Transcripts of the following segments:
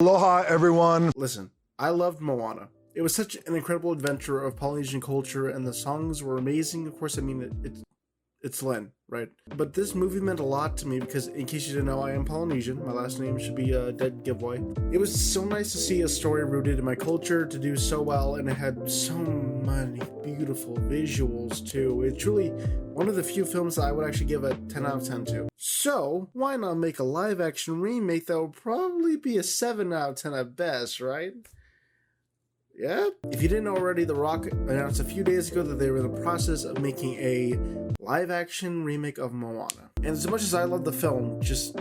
Aloha, everyone. Listen, I loved Moana. It was such an incredible adventure of Polynesian culture, and the songs were amazing. Of course, I mean, it's Lynn, right? But this movie meant a lot to me because, in case you didn't know, I am Polynesian. My last name should be a dead giveaway. It was so nice to see a story rooted in my culture to do so well, and it had so many beautiful visuals too. It's truly one of the few films that I would actually give a 10 out of 10 to. So, why not make a live-action remake that would probably be a 7 out of 10 at best, right? Yeah? If you didn't know already, The Rock announced a few days ago that they were in the process of making a live-action remake of Moana. And as much as I love the film, just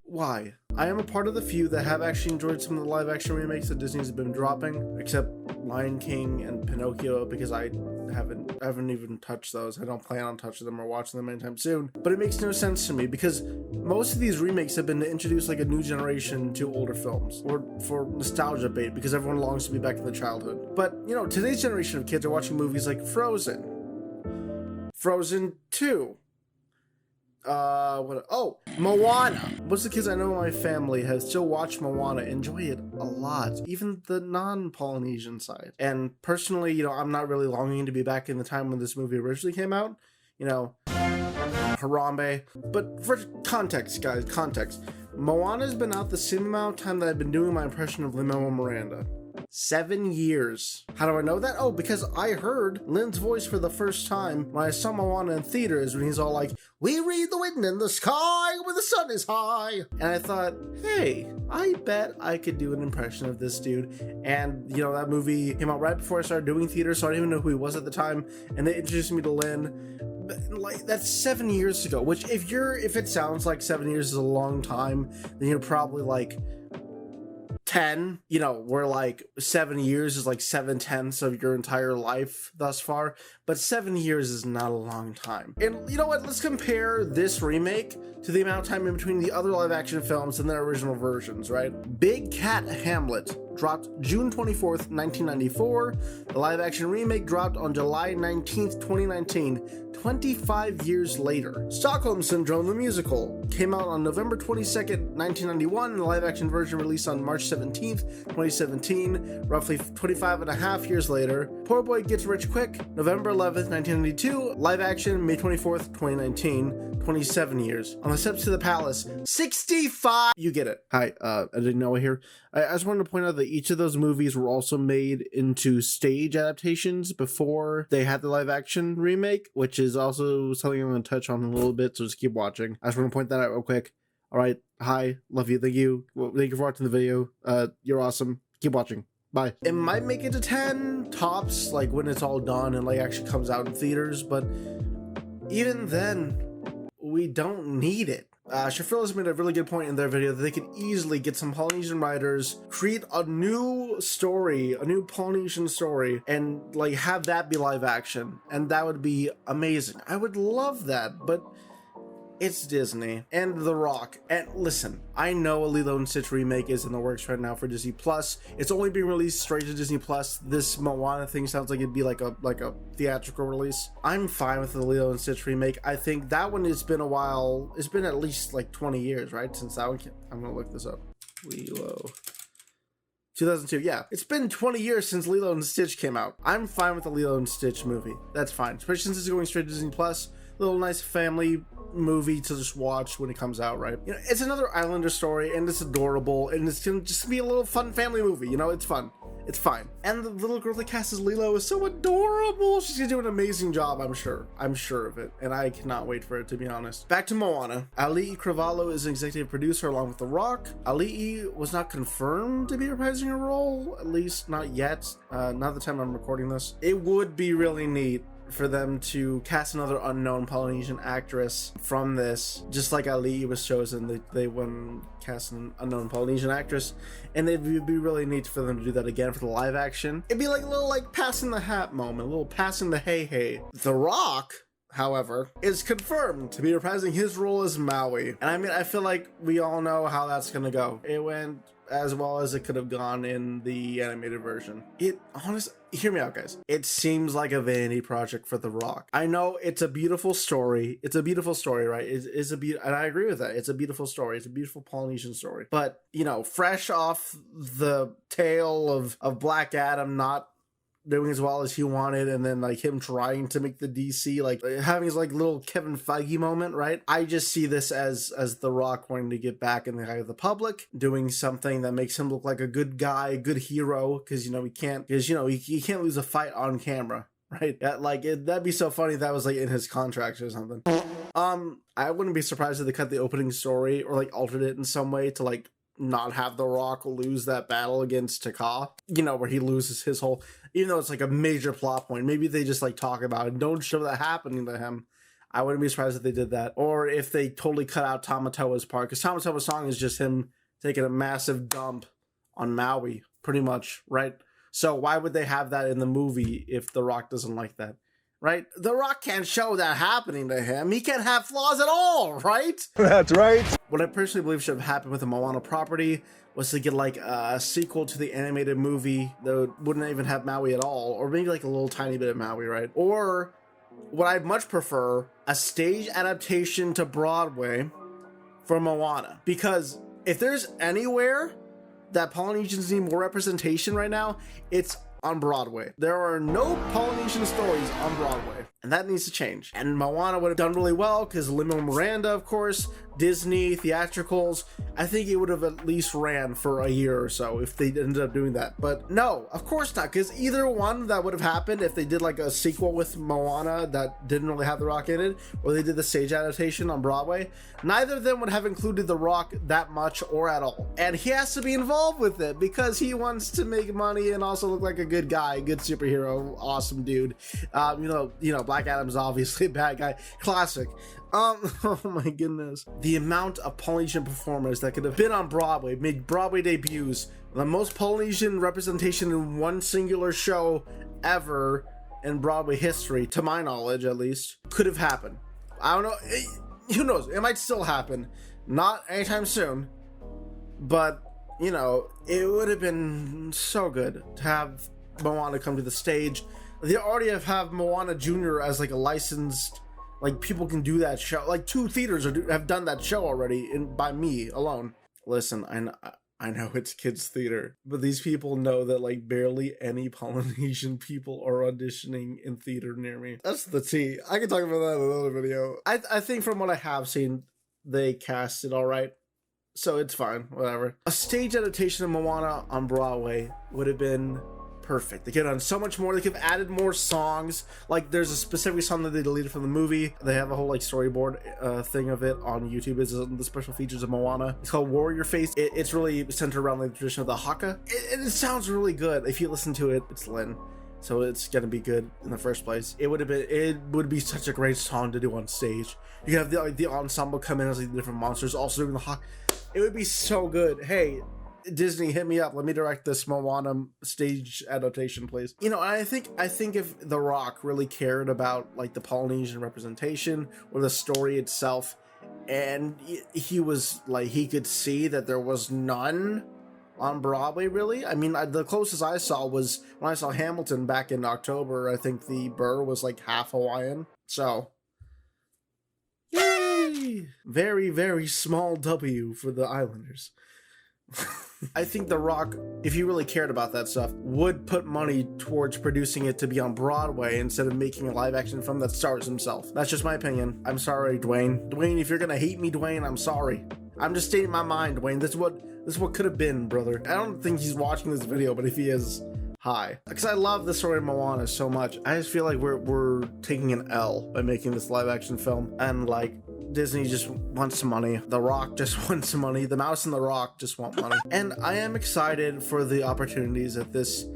why? I am a part of the few that have actually enjoyed some of the live-action remakes that Disney's been dropping, except Lion King and Pinocchio, because I haven't even touched those. I don't plan on touching them or watching them anytime soon. But it makes no sense to me because most of these remakes have been to introduce like a new generation to older films or for nostalgia bait because everyone longs to be back in their childhood. But you know, today's generation of kids are watching movies like Frozen 2. Moana. Most of the kids I know in my family have still watched Moana, enjoy it a lot, even the non-Polynesian side. And personally, you know, I'm not really longing to be back in the time when this movie originally came out, you know, Harambe. But for context, guys, Moana's been out the same amount of time that I've been doing my impression of Lin-Manuel Miranda. 7 years. How do I know that? Oh, because I heard Lynn's voice for the first time when I saw Moana in theaters when he's all like, "We read the wind in the sky when the sun is high." And I thought, hey, I bet I could do an impression of this dude. And, you know, that movie came out right before I started doing theater, so I didn't even know who he was at the time. And they introduced me to Lynn. But, like, that's 7 years ago, which if it sounds like 7 years is a long time, then you're probably like 10, you know, where like 7 years is like 7/10 of your entire life thus far, but 7 years is not a long time. And you know what, let's compare this remake to the amount of time in between the other live action films and their original versions, right? Big Cat Hamlet dropped June 24th, 1994. The live action remake dropped on July 19th, 2019, 25 years later. Stockholm Syndrome, the musical, came out on November 22nd, 1991, and the live action version released on March 17th, 2017, roughly 25 and a half years later. Poor Boy Gets Rich Quick, November 11th, 1992, live action, May 24th, 2019, 27 years. On the Steps to the Palace, 65! You get it. Hi, I didn't know here. I just wanted to point out that each of those movies were also made into stage adaptations before they had the live action remake, which is also something I'm going to touch on a little bit, so just keep watching. I just want to point that out real quick. Alright, hi, love you, thank you. Well, thank you for watching the video. You're awesome. Keep watching. Bye. It might make it to 10 tops, like when it's all done and like actually comes out in theaters, but even then, we don't need it. Shafril's made a really good point in their video that they could easily get some Polynesian writers, create a new story, a new Polynesian story, and like have that be live action, and that would be amazing. I would love that, but it's Disney and The Rock. And listen, I know a Lilo and Stitch remake is in the works right now for Disney Plus. It's only being released straight to Disney Plus. This Moana thing sounds like it'd be like a theatrical release. I'm fine with the Lilo and Stitch remake. I think that one, it's been a while. It's been at least like 20 years, right? Since that one I'm gonna look this up. Lilo 2002, yeah. It's been 20 years since Lilo and Stitch came out. I'm fine with the Lilo and Stitch movie. That's fine, especially since it's going straight to Disney Plus. Little nice family movie to just watch when it comes out, right? You know, it's another Islander story, and it's adorable, and it's gonna just be a little fun family movie. You know, it's fun. It's fine. And the little girl that casts as Lilo is so adorable. She's gonna do an amazing job, I'm sure. I'm sure of it, and I cannot wait for it, to be honest. Back to Moana. Auli'i Cravalho is an executive producer along with The Rock. Auli'i was not confirmed to be reprising her role, at least not yet. Not the time I'm recording this. It would be really neat for them to cast another unknown Polynesian actress from this, just like Auli'i was chosen. They wouldn't cast an unknown Polynesian actress, and it would be really neat for them to do that again for the live action. It'd be like a little like passing the hat moment, a little passing the hey. The Rock, however, is confirmed to be reprising his role as Maui. And I mean, I feel like we all know how that's gonna go. It went as well as it could have gone in the animated version. Hear me out, guys. It seems like a vanity project for The Rock. I know it's a beautiful story. It's a beautiful story, right? And I agree with that. It's a beautiful story. It's a beautiful Polynesian story. But, you know, fresh off the tale of Black Adam not doing as well as he wanted, and then like him trying to make the DC, like having his like little Kevin Feige moment, right? I just see this as The Rock wanting to get back in the eye of the public, doing something that makes him look like a good guy, a good hero, because you know he can't lose a fight on camera, right? That'd be so funny if that was like in his contract or something. I wouldn't be surprised if they cut the opening story or like altered it in some way to like not have The Rock lose that battle against Taka, you know, where he loses his whole, even though it's like a major plot point, maybe they just like talk about it and don't show that happening to him. I wouldn't be surprised if they did that, or if they totally cut out Tamatoa's part, because Tamatoa's song is just him taking a massive dump on Maui, pretty much, right? So why would they have that in the movie if The Rock doesn't like that? Right? The Rock can't show that happening to him. He can't have flaws at all, right? That's right. What I personally believe should have happened with the Moana property was to get like a sequel to the animated movie that wouldn't even have Maui at all, or maybe like a little tiny bit of Maui, right? Or what I'd much prefer, a stage adaptation to Broadway for Moana. Because if there's anywhere that Polynesians need more representation right now, it's on Broadway. There are no Polynesian stories on Broadway, and that needs to change. And Moana would have done really well because Lin-Manuel Miranda, of course, Disney, theatricals. I think it would have at least ran for a year or so if they ended up doing that. But no, of course not, because either one that would have happened if they did like a sequel with Moana that didn't really have The Rock in it, or they did the stage adaptation on Broadway, neither of them would have included The Rock that much or at all. And he has to be involved with it because he wants to make money and also look like a good guy, good superhero, awesome dude. You know, Black Adam's obviously a bad guy, classic. Oh my goodness. The amount of Polynesian performers that could have been on Broadway, made Broadway debuts, the most Polynesian representation in one singular show ever in Broadway history, to my knowledge at least, could have happened. I don't know, who knows, it might still happen. Not anytime soon, but, you know, it would have been so good to have Moana come to the stage. They already have Moana Jr. as like a licensed, like people can do that show. Like 2 theaters have done that show already by me alone. Listen, I know it's kids theater, but these people know that like barely any Polynesian people are auditioning in theater near me. That's the tea. I can talk about that in another video. I think from what I have seen, they cast it all right. So it's fine, whatever. A stage adaptation of Moana on Broadway would have been perfect. They could have done so much more. They could have added more songs. Like there's a specific song that they deleted from the movie. They have a whole like storyboard thing of it on YouTube. It's the special features of Moana. It's called Warrior Face. It's really centered around like, the tradition of the haka. It sounds really good. If you listen to it, it's Lin, so it's gonna be good in the first place. It would be such a great song to do on stage. You have the ensemble come in as like the different monsters also doing the haka. It would be so good. Hey, Disney, hit me up. Let me direct this Moana stage adaptation, please. You know, I think if The Rock really cared about like the Polynesian representation or the story itself, and he was like, he could see that there was none on Broadway, really. I mean, the closest I saw was when I saw Hamilton back in October. I think the Burr was like half Hawaiian. So, yay! Very, very small W for the Islanders. I think The Rock, if he really cared about that stuff, would put money towards producing it to be on Broadway instead of making a live action film that stars himself. That's just my opinion. I'm sorry, Dwayne. Dwayne, if you're gonna hate me, Dwayne, I'm sorry. I'm just stating my mind, Dwayne. This is what could have been, brother. I don't think he's watching this video, but if he is, hi. Because I love the story of Moana so much. I just feel like we're taking an L by making this live action film, and like Disney just wants some money. The Rock just wants some money. The Mouse and the Rock just want money. And I am excited for the opportunities that this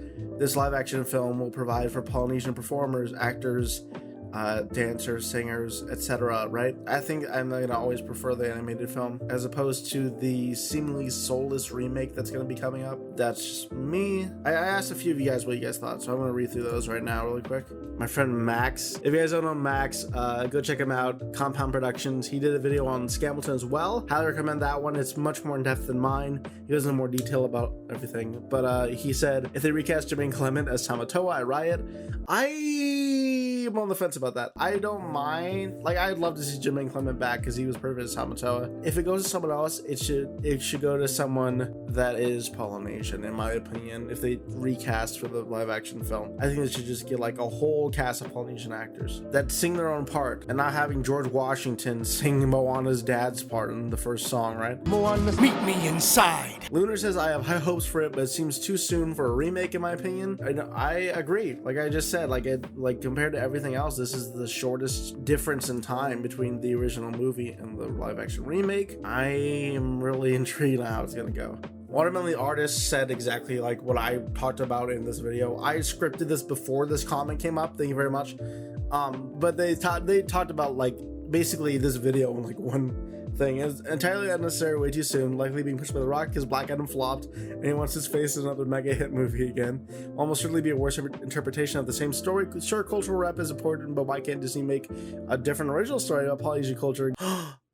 live action film will provide for Polynesian performers, actors, dancers, singers, etc., right? I think I'm gonna always prefer the animated film as opposed to the seemingly soulless remake that's gonna be coming up. That's just me. I asked a few of you guys what you guys thought, so I'm gonna read through those right now really quick. My friend Max, if you guys don't know Max, go check him out. Compound Productions. He did a video on Scambleton as well. Highly recommend that one. It's much more in depth than mine. He goes into more detail about everything. But he said if they recast Jermaine Clement as Tamatoa, I riot. I'm on the fence about that. I don't mind. Like, I'd love to see Jermaine Clement back because he was perfect as Tamatoa. If it goes to someone else, it should go to someone that is Polynesian, in my opinion. If they recast for the live action film, I think they should just get like a whole cast of Polynesian actors that sing their own part, and not having George Washington sing Moana's dad's part in the first song, right? Moana, meet me inside. Lunar says I have high hopes for it, but it seems too soon for a remake, in my opinion. I agree. Like I just said, like compared to everything else, this is the shortest difference in time between the original movie and the live action remake. I am really intrigued on how it's gonna go. Watermelon the artist said exactly like what I talked about in this video. I scripted this before this comment came up. Thank you very much. But they talked about like basically this video in like one thing. Is entirely unnecessary, way too soon, likely being pushed by The Rock because Black Adam flopped and he wants his face in another mega hit movie again. Almost certainly be a worse interpretation of the same story. Sure, cultural rep is important, but why can't Disney make a different original story about Polynesian culture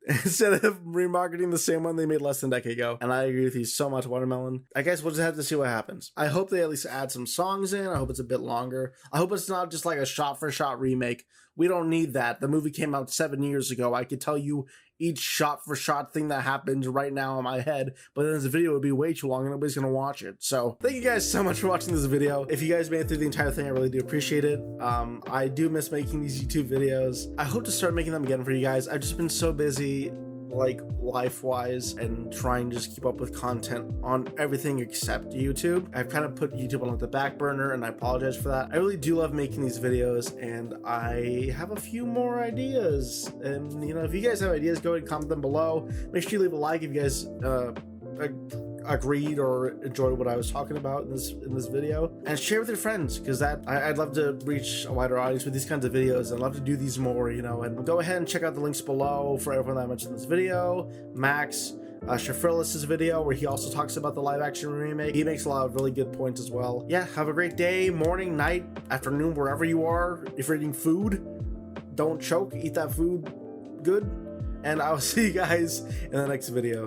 instead of remarketing the same one they made less than a decade ago? And I agree with you so much, Watermelon. I guess we'll just have to see what happens. I hope they at least add some songs in. I hope it's a bit longer. I hope it's not just like a shot-for-shot remake. We don't need that. The movie came out 7 years ago. I could tell you each shot-for-shot thing that happens right now in my head, but then this video would be way too long and nobody's gonna watch it. So thank you guys so much for watching this video. If you guys made it through the entire thing, I really do appreciate it. I do miss making these YouTube videos. I hope to start making them again for you guys. I've just been so busy, like life-wise, and trying to just keep up with content on everything except YouTube. I've kind of put YouTube on like the back burner, and I apologize for that. I really do love making these videos, and I have a few more ideas. And you know, if you guys have ideas, go ahead and comment them below. Make sure you leave a like if you guys agreed or enjoyed what I was talking about in this video, and share with your friends, because I'd love to reach a wider audience with these kinds of videos. I'd love to do these more, you know. And go ahead and check out the links below for everyone that I mentioned in this video. Max Shafrillis' video, where he also talks about the live action remake. He makes a lot of really good points as well. Yeah, have a great day, morning, night, afternoon, wherever you are. If you're eating food, don't choke, eat that food good, and I'll see you guys in the next video.